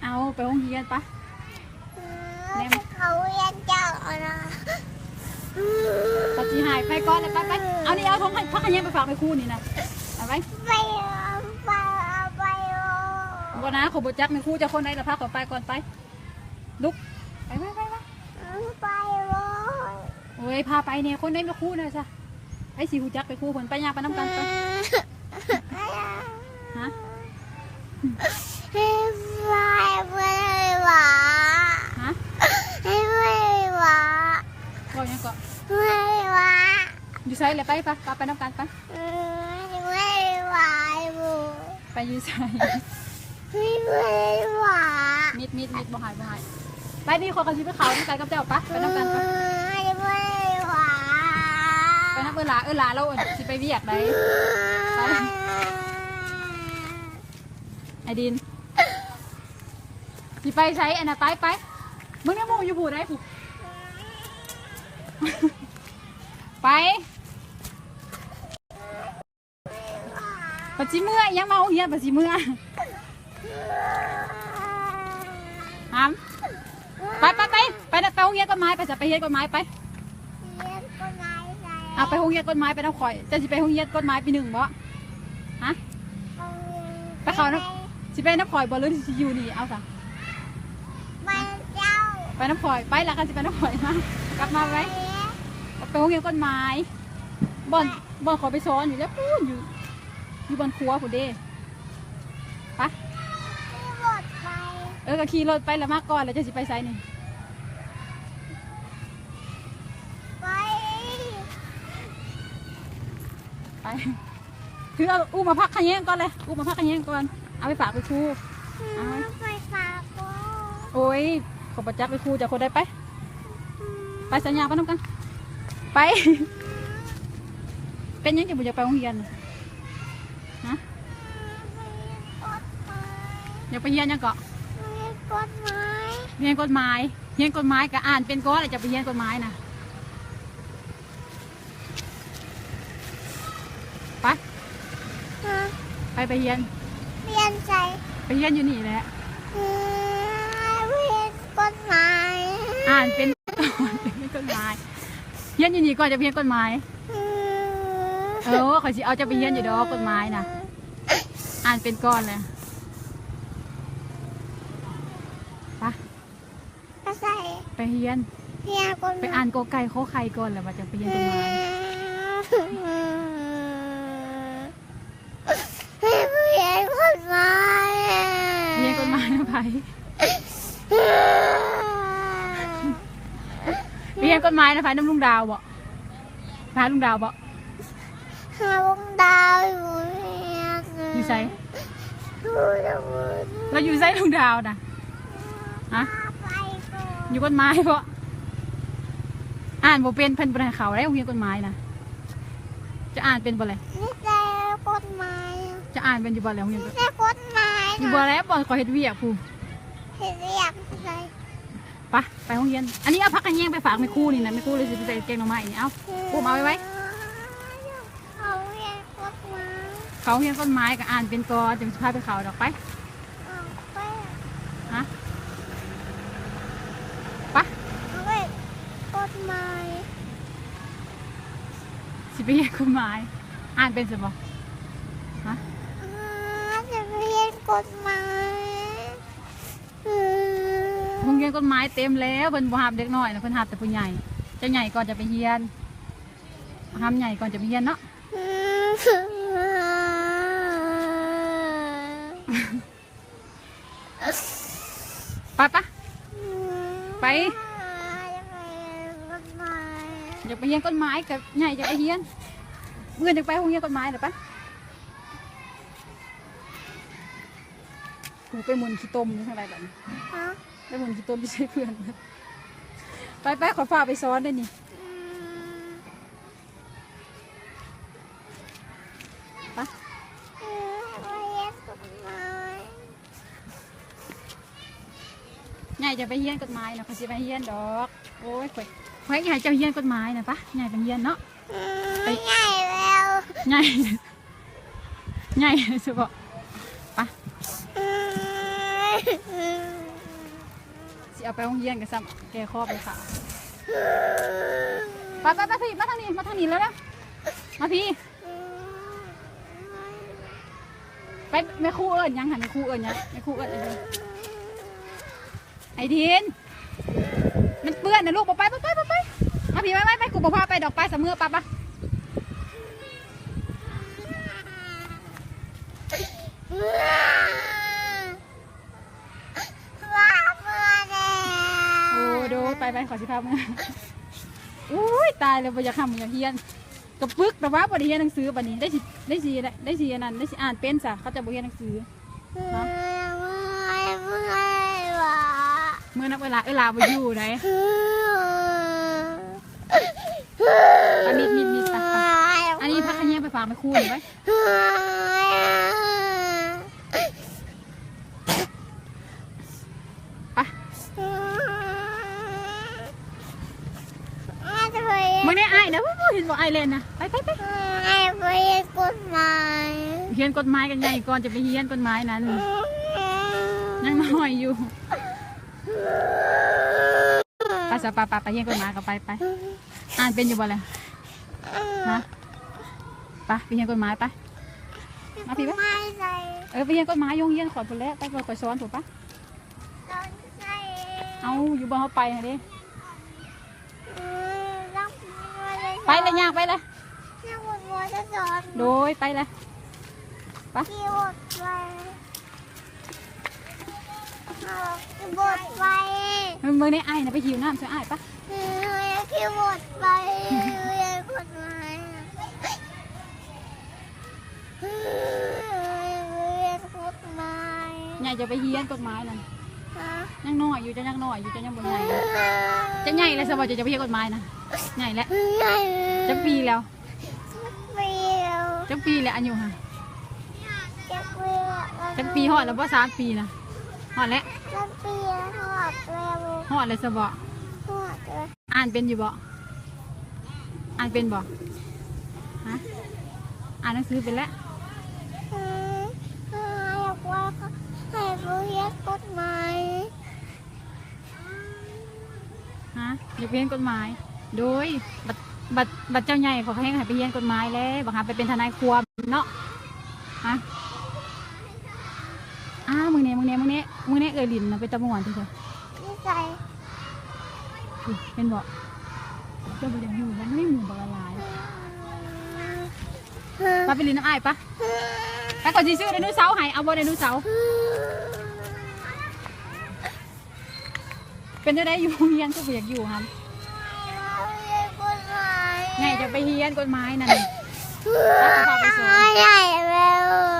เอาไปห้องเรียนปะเขาเรียนเจ้านะปฏิหายไปก่อนเลยไปเอานี่เอาทงพักขยันไปฝากไปคู่นี่นะเอาไปไปก่อนนะขบจักในคู่จะคนไหนละพักก่อนไปก่อนไปลุกไปโอ้ยพาไปเนี่ยคนไหนไปคู่นะจ้ะไอ้สีหูจักไปคู่คนไปยาไปน้ำกันไปฮะให้ไม่หวาฮะให้ไม่หวาบอกยังก่อนไม่หวาอยู่ไซเลยไปไปน้ำกันไปไม่หวาไปอยู่ไซไม่หวามิดบ่หายไปนี่ขอกระชิบไปเขาไปกับเจ้าปะไปน้ำกันไปไม่หวาไปน้ำหลาเราสิไปเวียกไหนไปไอดินสิไปใช้อันน่ะไปมึงเนี่ยโมอยู่ผูได้ผูไปปัจจิเมื่อยังมาเอาเฮียปัจจิเมื่อห้ามไปห้องเฮียต้นไม้ไปจะไปเฮียต้นไม้ไปไปห้องเฮียต้นไม้ไปน้ำข่อยจะสิไปห้องเฮียต้นไม้ปีหนึ่งบ่ฮะไปเขาน้ำสิไปน้ำข่อยบ่หรือสิอยู่นี่เอาสิไปน้ำข่อยไปแล้วกันสิไปน้ำข่อยมากลับมาไว้ไปห้องเรียนต้นไม้บอนขอไปซ้อนอยู่แล้วพูดอยู่บนครัวผู้เด้ปะก็ขี่รถไปแล้วมากก่อนแล้วจะสิไปไซนี่ไปคือเอาอู้มาพักขยันก่อนเลยอู้มาพักขยันก่อนเอาไปฝากไปครูไปฝากโอ้ยขอประจักษ์ไปครูจะคนได้ไปสัญญาไปน้ำกันไปเป็นยังจะบุญจะไปโรงเรียนฮะอยากไปเรียนยังเกาะเรียนกฎหมายก็อ่านเป็นก้อนอะไรจะไปเรียนกฎหมายนะไปเรียนใจไปเรียนอยู่นี่แหละเรียนกฎหมายอ่านเป็นกฎหมายเรียนอยู่นี่ก่อนจะเรียนกฎหมายขอสิเอาจะไปเรียนอยู่ดอกกฎหมายนะอ่านเป็นก้อนเลยไปเรียนไปอ่านกอไก่ข้อไข่ก่อนแล้วมาจะไปเรียนกฎหมายเรียนกฎหมนะไปเรียนกฎหมายนะไปน้ำลุงดาวบ่พาลุงดาวบ่ลุงดาวอยู่ไซเราอยู่ไซลุงดาวนะฮะอยู่กฎหมายบ่อ่านบ่เป็นเพิ่นบ่ได้เขาได้เรียนกฎหมายนะจะอ่านเป็นบ่เลยนี่แต่กฎหมายจะอ่านเป็นอยู่บ่แล้วเรียนแต่กฎหมายอยู่บ่แล้วบ่ขอเฮ็ดเวียกผู้เฮ็ดเวียกอะไรไปห้องเรียนอันนี้เอาพักกันแย่งไปฝากแม่ครูนี่นะแม่ครูเลยสิไปแกงหน่อไม้นี่เอาปูเอาไว้เขาเรียนกฎหมายก็อ่านเป็นกอจะพาไปเขาดอกไปฮะกฎหมายสิไปเรียนกฎหมายอ่านเป็นสิบ่ฮะจะไปเรียนกฎหมายโรงเรียนกฎหมายเต็มแล้วเพิ่นบ่ห้ามเด็กน้อยนะเพิ่นห้ามแต่ผู้ใหญ่จะใหญ่ก่อนจะไปเรียนห้ามใหญ่ก่อนจะไปเรียนเนาะไปอยากไปเรียนกฎหมายกับใหญ่จะไปเรียนเมื่อจะไปโรงเรียนกฎหมายหรือปะกูไปหมุนขี้ต้มนี่ทางไรแบบนี้ไปหมุนขี้ต้มที่ใช้เพื่อนไปขอฝากไปซ้อนได้นี่ไปใหญ่จะไปเรียนกฎหมายนะเขาจะไปเรียนดอกโอ้ยใหญ่จะเรียนกฎหมายนะปะใหญ่ไปเรียนเนาะใหญ่แล้วใหญ่สุดบอกปะ เอาไปโรงเรียนกับซ้ำแกครอบเลยค่ะไปพี่มาทางนี้แล้วนะมาพี่ไปแม่ครูเอิญยังหันแม่ครูเอิญยังแม่ครูเอิญอะไรไอ้ดินมันเปื้อนนะลูกไปมาพี่ไปกูบอกพาไปดอกไปเสมอปะโอ้ดูไปขอสิพามาอุ้ยตายเลยบ่อยากทำบ่อยากเฮียนกระปึกแต่ว่าบ่ได้เฮียนหนังสือบัดนี้ได้สิอันนั้นได้สิอ่านเป็นซะเขาจะบ่เฮียนหนังสือเมื่อนับเวลาบ่อยู่ไหนอันนี้มีตักอันนี้พักอันนี้ไปฝากไปคูณไว้ไปมึงได้ไอ้นะเห็นบอกไอ้เล่นนะไปไอ้ไปกฎหมาย เฮียนกฎหมายกันใหญ่ก่อนจะไปเฮียนกฎหมายนั้นยังน้อยอยู่ไปสปาไปเฮียนกฎหมายก็ไปอ่านเป็นอยู่บ่เลยนะไปเฮียนกฎหมายไปมาพี่ปะไปเฮียนกฎหมายยงเฮียนขอดคนแล้วไปขอสอนถูกปะเอาอยู่บ่เขาไปดิไปเลยย่างไปเลยโดยไปเลยไปมึงได้ไอ้นะไปหิวน้ำช่วยไอ้ปะใหญ่จะไปเฮียนกฎหมายนั่นยังน้อยอยู่จะยังน้อยอยู่จะยังบนใหญ่จะใหญ่เลยสบายจะไปเฮียนกฎหมายนะใหญ่แล้วจะปีแล้วจะปีแล้วอันอยู่ค่ะจะปีหอดแล้วว่า3 ปีนะหอดแล้วหอดเลยสบายอ่านเป็นอยู่บ่อ่านเป็นบ่ฮะอ่านหนังสือเป็นแล้วฮะอยากไปเรียนกฎหมายโดยบัตรเจ้าใหญ่ขอให้ไปเรียนกฎหมายแล้วบอกหาไปเป็นทนายความเนาะฮะมึงเนี่ยเออลินนะไปตะมวนทีเดียวเป็นบอกเจ้าบุญยังอยู่แล้วไม่หมู่บละลายไปลินน้ำอ้ายปะไปก่อนจีซื้อไดโนเสาร์ให้เอาบอไดโนเสาร์เป็นจะได้อยู่เฮียนก็อยากอยู่ครับไงจะไปเฮียนกฎหมายนั่นพาไปสอน